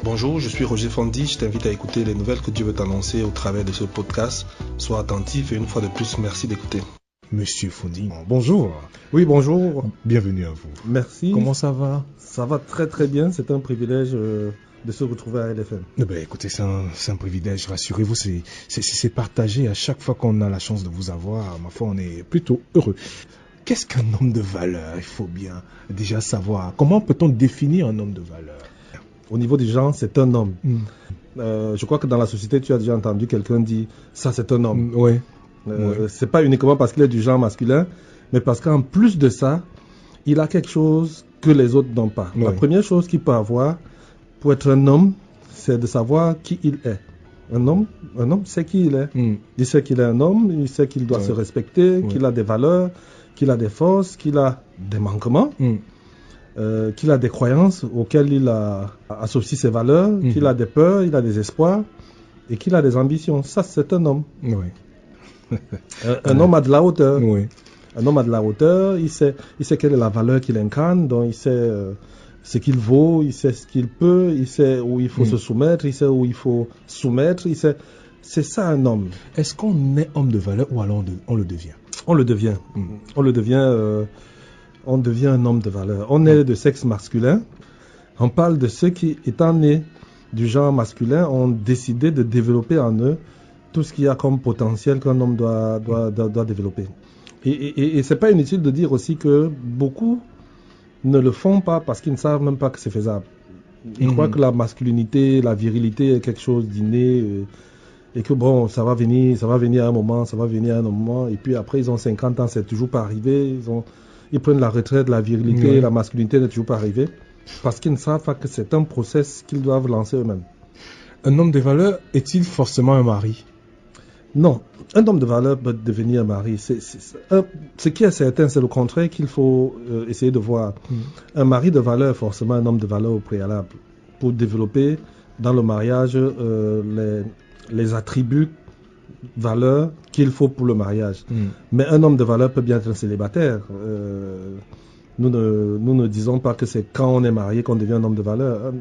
Bonjour, je suis Roger Fondi, je t'invite à écouter les nouvelles que Dieu veut t'annoncer au travers de ce podcast. Sois attentif et une fois de plus, merci d'écouter. Monsieur Fondi, bonjour. Oui, bonjour. Bienvenue à vous. Merci. Comment ça va? Ça va très très bien, c'est un privilège de se retrouver à LFM. Écoutez, c'est un privilège, rassurez-vous, c'est partagé à chaque fois qu'on a la chance de vous avoir. Ma foi, on est plutôt heureux. Qu'est-ce qu'un homme de valeur? Il faut bien déjà savoir. Comment peut-on définir un homme de valeur? Au niveau des gens, c'est un homme. Je crois que dans la société, tu as déjà entendu quelqu'un dire « ça c'est un homme ». Oui. C'est pas uniquement parce qu'il est du genre masculin, mais parce qu'en plus de ça, il a quelque chose que les autres n'ont pas. La première chose qu'il peut avoir pour être un homme, c'est de savoir qui il est. Un homme sait qui il est. Il sait qu'il est un homme, il sait qu'il doit se respecter, qu'il a des valeurs, qu'il a des forces, qu'il a des manquements, qu'il a des croyances auxquelles il associe ses valeurs, qu'il a des peurs, il a des espoirs et qu'il a des ambitions. Ça, c'est un homme. Un homme a de la hauteur. Un homme a de la hauteur, il sait quelle est la valeur qu'il incarne, donc il sait ce qu'il vaut, il sait ce qu'il peut, il sait où il faut se soumettre, il sait où il faut soumettre, c'est ça un homme. Est-ce qu'on est homme de valeur ou alors on le devient? On le devient. On devient un homme de valeur. On est de sexe masculin. On parle de ceux qui, étant nés du genre masculin, ont décidé de développer en eux tout ce qu'il y a comme potentiel qu'un homme doit développer. Et c'est pas inutile de dire aussi que beaucoup ne le font pas parce qu'ils ne savent même pas que c'est faisable. Ils croient que la masculinité, la virilité est quelque chose d'inné et que bon, ça va venir à un moment, et puis après ils ont 50 ans, c'est toujours pas arrivé, ils prennent la retraite, la virilité, la masculinité n'est toujours pas arrivée parce qu'ils ne savent pas que c'est un process qu'ils doivent lancer eux-mêmes. Un homme de valeur est-il forcément un mari? Non, un homme de valeur peut devenir un mari. Ce qui est certain, c'est le contraire qu'il faut essayer de voir. Un mari de valeur est forcément un homme de valeur au préalable pour développer dans le mariage les attributs, valeurs qu'il faut pour le mariage. Mais un homme de valeur peut bien être un célibataire. Nous ne disons pas que c'est quand on est marié qu'on devient un homme de valeur.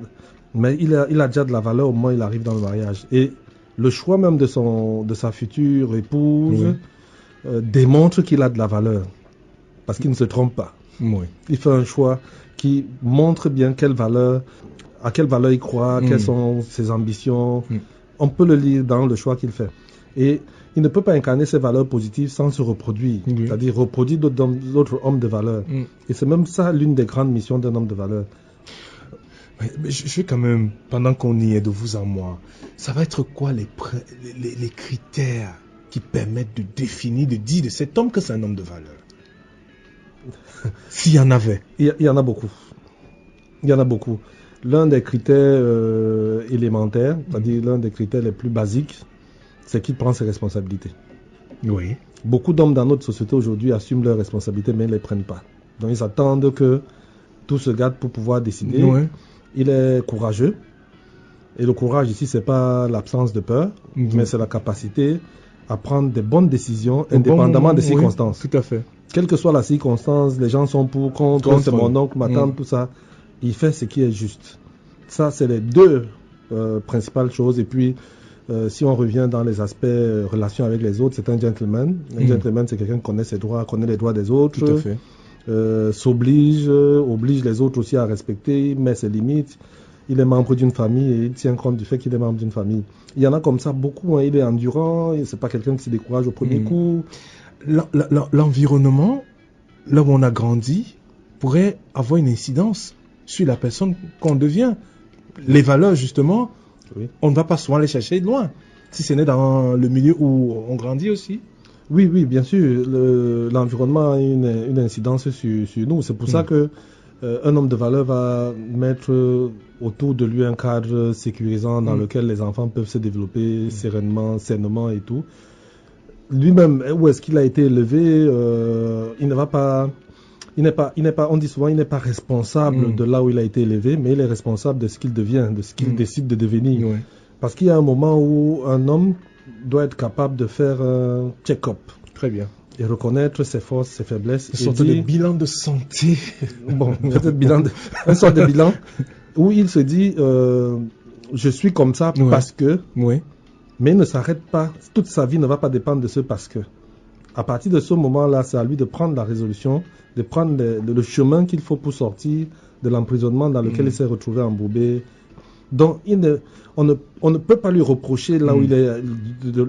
Mais il a déjà de la valeur au moment où il arrive dans le mariage. Et le choix même de sa future épouse démontre qu'il a de la valeur. Parce qu'il ne se trompe pas. Il fait un choix qui montre bien à quelle valeur il croit, quelles sont ses ambitions. On peut le lire dans le choix qu'il fait. Et il ne peut pas incarner ses valeurs positives sans se reproduire. C'est-à-dire reproduire d'autres hommes de valeur. Et c'est même ça l'une des grandes missions d'un homme de valeur. Mais je vais quand même, pendant qu'on y est de vous à moi, ça va être quoi les critères qui permettent de définir, de dire de cet homme que c'est un homme de valeur? S'il y en avait. Il y en a beaucoup. Il y en a beaucoup. L'un des critères élémentaires, c'est-à-dire l'un des critères les plus basiques, c'est qu'il prend ses responsabilités. Beaucoup d'hommes dans notre société aujourd'hui assument leurs responsabilités, mais ils ne les prennent pas. Donc ils attendent que tout se gâte pour pouvoir décider. Il est courageux. Et le courage ici, ce n'est pas l'absence de peur, mais c'est la capacité à prendre des bonnes décisions indépendamment des circonstances. Tout à fait. Quelle que soit la circonstance, les gens sont pour, contre, c'est mon oncle, ma tante, tout ça. Il fait ce qui est juste. Ça, c'est les deux principales choses. Et puis, si on revient dans les aspects relations avec les autres, c'est un gentleman. Un gentleman, c'est quelqu'un qui connaît ses droits, connaît les droits des autres. Tout à fait. Oblige les autres aussi à respecter, met ses limites. Il est membre d'une famille et il tient compte du fait qu'il est membre d'une famille. Il y en a comme ça beaucoup. Il est endurant, c'est pas quelqu'un qui se décourage au premier coup. L'environnement, là où on a grandi, pourrait avoir une incidence sur la personne qu'on devient. Les valeurs, justement, on ne va pas souvent les chercher loin, si ce n'est dans le milieu où on grandit aussi. Oui, bien sûr, l'environnement a une incidence sur nous. C'est pour ça que un homme de valeur va mettre autour de lui un cadre sécurisant dans lequel les enfants peuvent se développer sereinement, sainement et tout. Lui-même, où est-ce qu'il a été élevé, il ne va pas... on dit souvent, il n'est pas responsable de là où il a été élevé, mais il est responsable de ce qu'il devient, de ce qu'il décide de devenir. Parce qu'il y a un moment où un homme doit être capable de faire un check-up. Très bien. Et reconnaître ses forces, ses faiblesses. Une sorte de bilan de santé. Bon, peut-être un sorte de bilan où il se dit, je suis comme ça parce que, Oui. mais il ne s'arrête pas. Toute sa vie ne va pas dépendre de ce parce que. À partir de ce moment-là, c'est à lui de prendre la résolution, de prendre le chemin qu'il faut pour sortir de l'emprisonnement dans lequel il s'est retrouvé embourbé. Donc, on ne peut pas lui reprocher là où il est,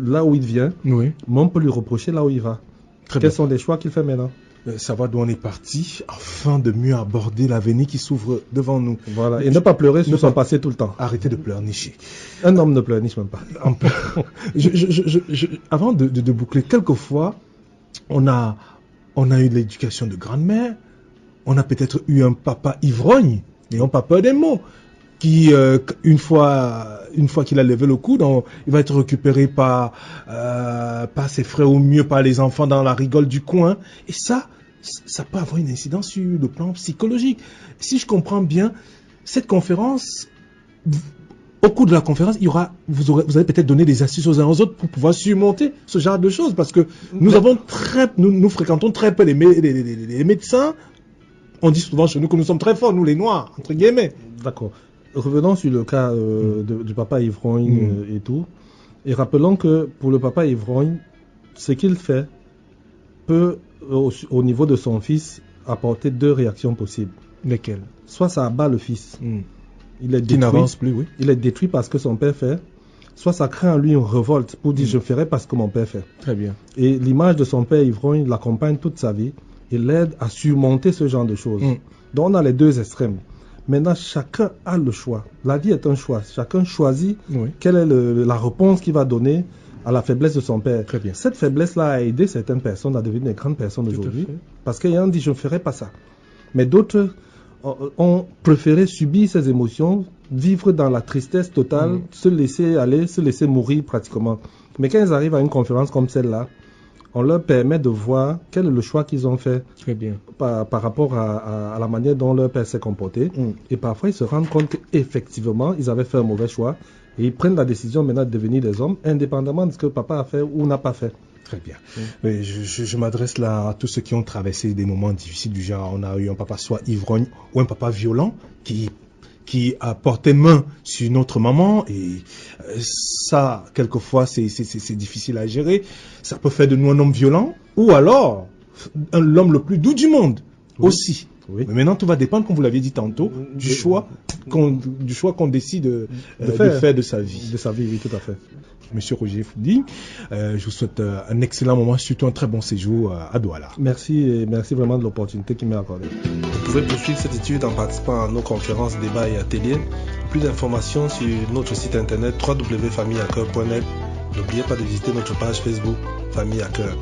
là où il vient, Oui. mais on peut lui reprocher là où il va. Quels sont les choix qu'il fait maintenant? Savoir d'où on est parti afin de mieux aborder l'avenir qui s'ouvre devant nous. Voilà. Et ne pas pleurer sur son passé tout le temps. Arrêtez de pleurnicher. Un homme ne pleurniche même pas. Avant de boucler, quelquefois, on a eu l'éducation de grand-mère, on a peut-être eu un papa ivrogne, n'ayons pas peur des mots, qui, une fois qu'il a levé le coude, il va être récupéré par ses frères ou mieux par les enfants dans la rigole du coin. Et ça peut avoir une incidence sur le plan psychologique. Si je comprends bien, cette conférence, au cours de la conférence, vous allez peut-être donner des astuces aux uns aux autres pour pouvoir surmonter ce genre de choses, parce que nous fréquentons très peu les médecins. On dit souvent chez nous que nous sommes très forts, nous les Noirs, entre guillemets. D'accord. Revenons sur le cas du papa ivrogne et tout. Et rappelons que pour le papa ivrogne, ce qu'il fait peut, au niveau de son fils, apporter deux réactions possibles. Lesquelles? Soit ça abat le fils. Il est détruit. Qui n'avance plus, oui. Il est détruit parce que son père fait. Soit ça crée en lui une révolte pour dire je ferai parce que mon père fait. Très bien. Et l'image de son père ivrogne l'accompagne toute sa vie et l'aide à surmonter ce genre de choses. Donc on a les deux extrêmes. Maintenant, chacun a le choix. La vie est un choix. Chacun choisit quelle est la réponse qu'il va donner à la faiblesse de son père. Très bien. Cette faiblesse-là a aidé certaines personnes à devenir des grandes personnes aujourd'hui. Parce qu'ayant dit je ne ferai pas ça. Mais d'autres ont préféré subir ces émotions, vivre dans la tristesse totale, se laisser aller, se laisser mourir pratiquement. Mais quand ils arrivent à une conférence comme celle-là, on leur permet de voir quel est le choix qu'ils ont fait. Très bien. Par rapport à la manière dont leur père s'est comporté. Et parfois, ils se rendent compte qu'effectivement, ils avaient fait un mauvais choix. Et ils prennent la décision maintenant de devenir des hommes, indépendamment de ce que papa a fait ou n'a pas fait. Très bien. Mais je m'adresse là à tous ceux qui ont traversé des moments difficiles du genre. On a eu un papa soit ivrogne ou un papa violent qui a porté main sur notre maman, et ça, quelquefois, c'est difficile à gérer. Ça peut faire de nous un homme violent, ou alors l'homme le plus doux du monde aussi. Oui. Mais maintenant, tout va dépendre, comme vous l'aviez dit tantôt, du choix qu'on décide de faire de sa vie. De sa vie, oui, tout à fait. Monsieur Roger Foudi, je vous souhaite un excellent moment, surtout un très bon séjour à Douala. Merci, et merci vraiment de l'opportunité qu'il m'a accordée. Vous pouvez poursuivre cette étude en participant à nos conférences, débats et ateliers. Plus d'informations sur notre site internet www.familleacœur.net. N'oubliez pas de visiter notre page Facebook Famille à Cœur.